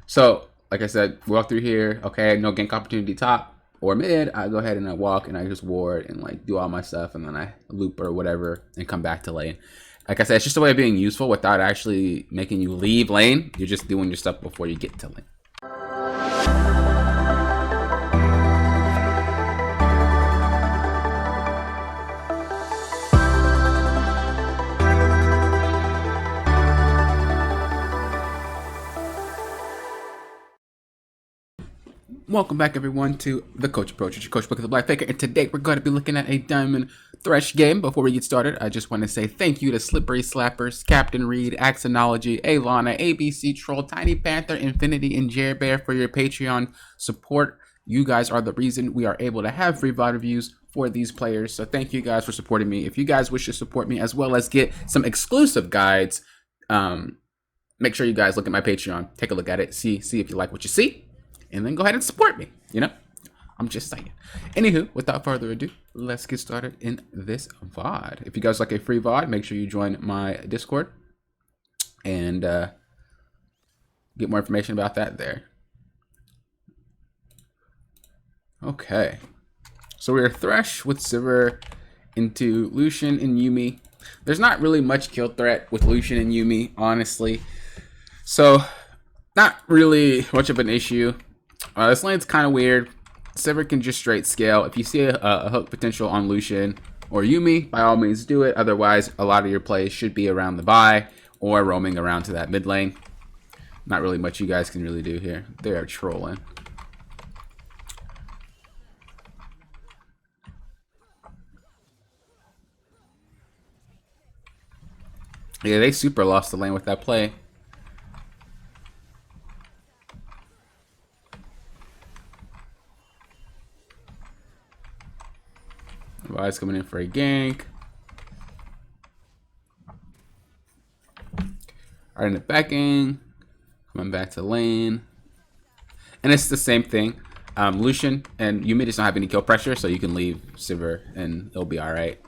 So, like I said, walk through here. Okay, no gank opportunity top or mid. I go ahead and I walk and I just ward and like do all my stuff, and then I loop or whatever and come back to lane. Like I said, it's just a way of being useful without actually making you leave lane. You're just doing your stuff before you get to lane. Welcome back, everyone, to the Coach Approach. It's your Coach Book of the Black Faker, and today we're going to be looking at a Diamond Thresh game. Before we get started, I just want to say thank you to Slippery Slappers, Captain Reed, Axonology, Alana, ABC Troll, Tiny Panther, Infinity, and Jerbear for your Patreon support. You guys are the reason we are able to have free VOD reviews for these players, so thank you guys for supporting me. If you guys wish to support me as well as get some exclusive guides, make sure you guys look at my Patreon, take a look at it, see if you like what you see, and then go ahead and support me, you know? I'm just saying. Anywho, without further ado, let's get started in this VOD. If you guys like a free VOD, make sure you join my Discord and get more information about that there. Okay. So we're Thresh with Sivir into Lucian and Yuumi. There's not really much kill threat with Lucian and Yuumi, honestly. So, not really much of an issue. This lane's kind of weird. Sivir can just straight scale. If you see a hook potential on Lucian or Yuumi, by all means do it. Otherwise, a lot of your plays should be around the buy or roaming around to that mid lane. Not really much you guys can really do here. They are trolling. Yeah, they super lost the lane with that play. Vi's coming in for a gank. Alright, in the backing. Coming back to lane. And it's the same thing. Lucian and Yuumi just don't have any kill pressure, so you can leave Sivir and it'll be alright.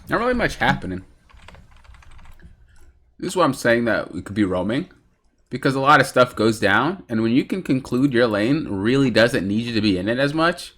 Not really much happening. This is what I'm saying, that we could be roaming, because a lot of stuff goes down, and when you can conclude your lane really doesn't need you to be in it as much,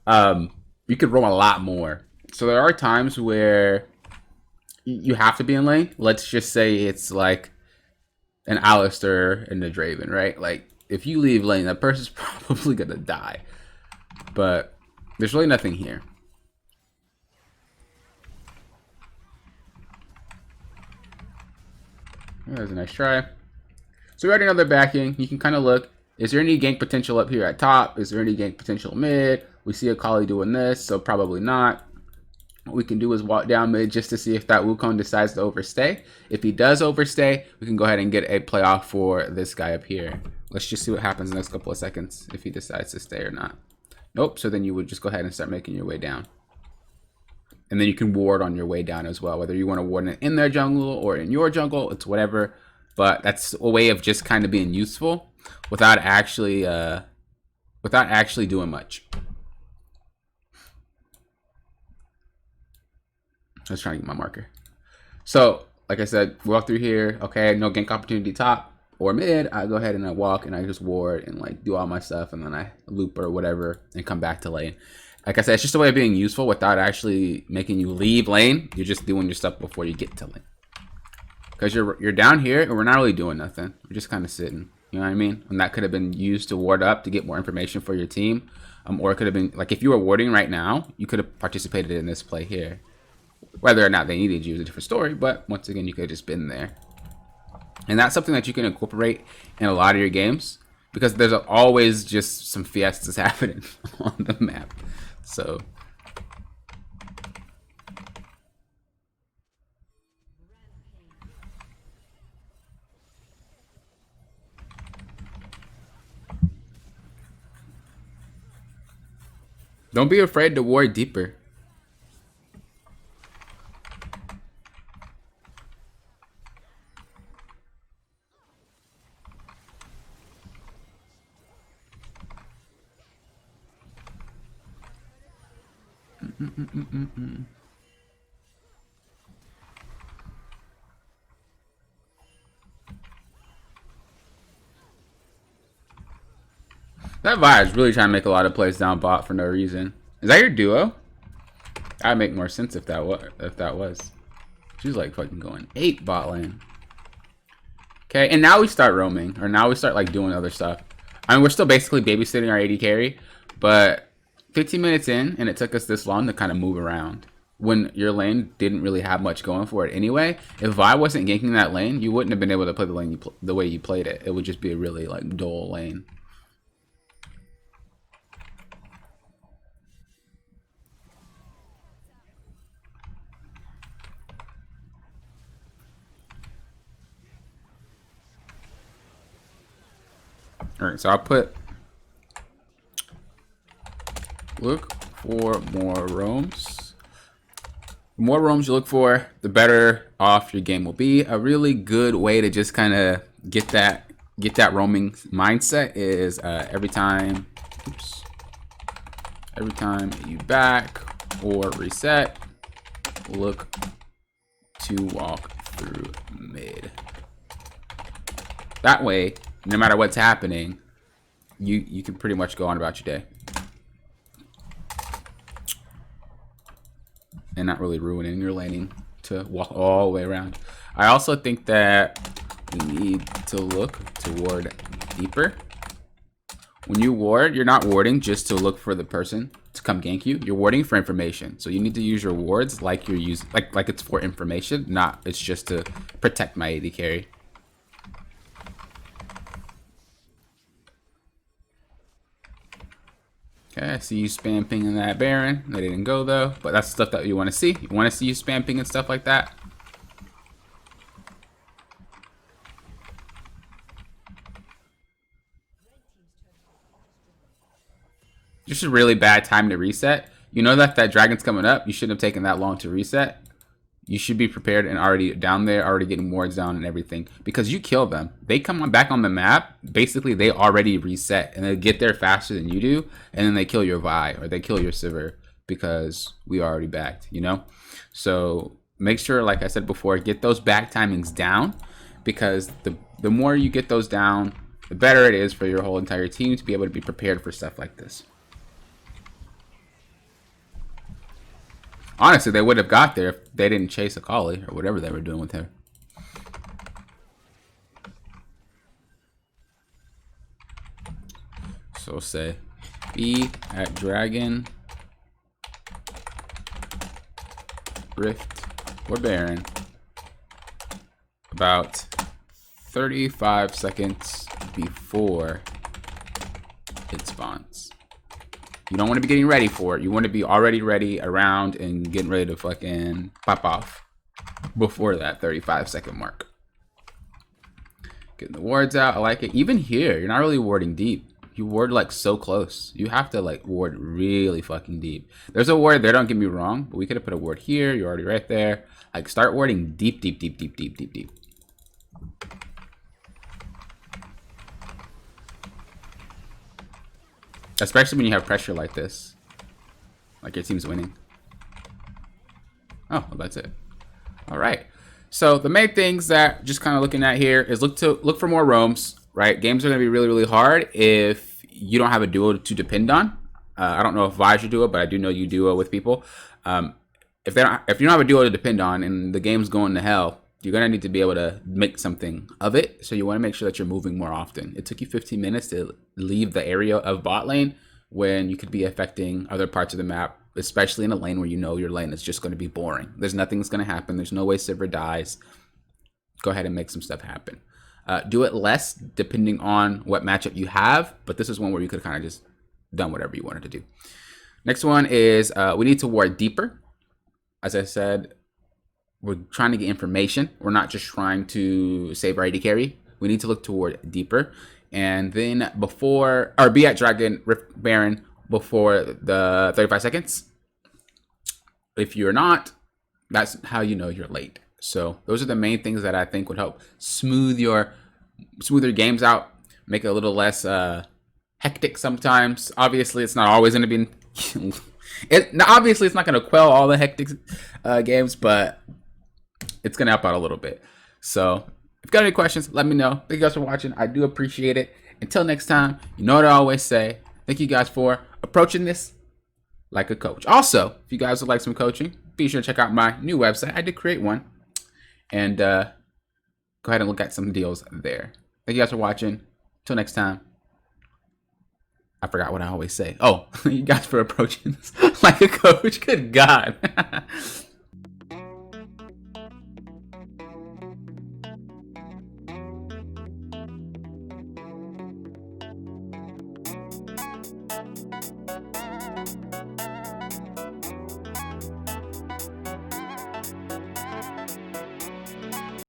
you could roam a lot more. So there are times where you have to be in lane. Let's just say it's like an Alistair and a Draven, right? Like, if you leave lane, that person's probably gonna die. But there's really nothing here. That was a nice try. So we already know they're backing. You can kind of look. Is there any gank potential up here at top? Is there any gank potential mid? We see Akali doing this, so probably not. What we can do is walk down mid just to see if that Wukong decides to overstay. If he does overstay, we can go ahead and get a playoff for this guy up here. Let's just see what happens in the next couple of seconds if he decides to stay or not. Nope, so then you would just go ahead and start making your way down. And then you can ward on your way down as well, whether you want to ward in their jungle or in your jungle, it's whatever. But that's a way of just kind of being useful without actually doing much. I was trying to get my marker. So, like I said, walk through here. Okay, no gank opportunity top or mid. I go ahead and I walk and I just ward and like do all my stuff, and then I loop or whatever and come back to lane. Like I said, it's just a way of being useful without actually making you leave lane. You're just doing your stuff before you get to lane. Because you're down here and we're not really doing nothing. We're just kind of sitting. You know what I mean? And that could have been used to ward up to get more information for your team. Or it could have been, like, if you were warding right now, you could have participated in this play here. Whether or not they needed you is a different story, but once again, you could have just been there. And that's something that you can incorporate in a lot of your games, because there's always just some fiestas happening on the map. So don't be afraid to ward deeper. That Vi is really trying to make a lot of plays down bot for no reason. Is that your duo? That'd make more sense if that was. She's like fucking going 8 bot lane. Okay, and now we start roaming, or now we start like doing other stuff. I mean, we're still basically babysitting our AD carry, but 15 minutes in, and it took us this long to kind of move around. When your lane didn't really have much going for it anyway, if Vi wasn't ganking that lane, you wouldn't have been able to play the lane the way you played it. It would just be a really like dull lane. All right, so I'll put look for more roams. The more roams you look for, the better off your game will be. A really good way to just kind of get that roaming mindset is every time you back or reset, look to walk through mid. That way, no matter what's happening, you can pretty much go on about your day. And not really ruining your laning to walk all the way around. I also think that we need to look to ward deeper. When you ward, you're not warding just to look for the person to come gank you. You're warding for information. So you need to use your wards like you're using like it's for information, not it's just to protect my AD carry. Okay, I see you spam pinging that Baron. They didn't go though, but that's stuff that you want to see. You want to see you spam ping and stuff like that. Just a really bad time to reset. You know that dragon's coming up. You shouldn't have taken that long to reset. You should be prepared and already down there, already getting wards down and everything. Because you kill them. They come on back on the map. Basically, they already reset. And they get there faster than you do. And then they kill your Vi or they kill your Sivir. Because we already backed, you know? So make sure, like I said before, get those back timings down. Because the more you get those down, the better it is for your whole entire team to be able to be prepared for stuff like this. Honestly, they would have got there if they didn't chase Akali or whatever they were doing with her. So say, be at Dragon, Rift, or Baron about 35 seconds before it spawns. You don't want to be getting ready for it. You want to be already ready around and getting ready to fucking pop off before that 35-second mark. Getting the wards out. I like it. Even here, you're not really warding deep. You ward like so close. You have to like ward really fucking deep. There's a ward there, don't get me wrong, but we could have put a ward here. You're already right there. Like start warding deep, deep, deep, deep, deep, deep, deep. Especially when you have pressure like this. Like your team's winning. Oh, well, that's it. All right. So the main things that just kind of looking at here is look for more roams, right? Games are going to be really, really hard if you don't have a duo to depend on. I don't know if Vi's your duo, but I do know you duo with people. If you don't have a duo to depend on and the game's going to hell, you're going to need to be able to make something of it. So you want to make sure that you're moving more often. It took you 15 minutes to leave the area of bot lane when you could be affecting other parts of the map, especially in a lane where you know your lane is just going to be boring. There's nothing that's going to happen. There's no way Sivir dies. Go ahead and make some stuff happen. Do it less depending on what matchup you have, but this is one where you could kind of just done whatever you wanted to do. Next one is we need to ward deeper. As I said, we're trying to get information. We're not just trying to save our AD carry. We need to look toward deeper. And then before, or be at Dragon, Rift, Baron before the 35 seconds. If you're not, that's how you know you're late. So those are the main things that I think would help smooth your games out, make it a little less hectic sometimes. Obviously, it's not always going to be Now, obviously, it's not going to quell all the hectic games, but it's going to help out a little bit. So, if you got any questions, let me know. Thank you guys for watching. I do appreciate it. Until next time, you know what I always say. Thank you guys for approaching this like a coach. Also, if you guys would like some coaching, be sure to check out my new website. I did create one. And go ahead and look at some deals there. Thank you guys for watching. Until next time. I forgot what I always say. Oh, you guys for approaching this like a coach. Good God.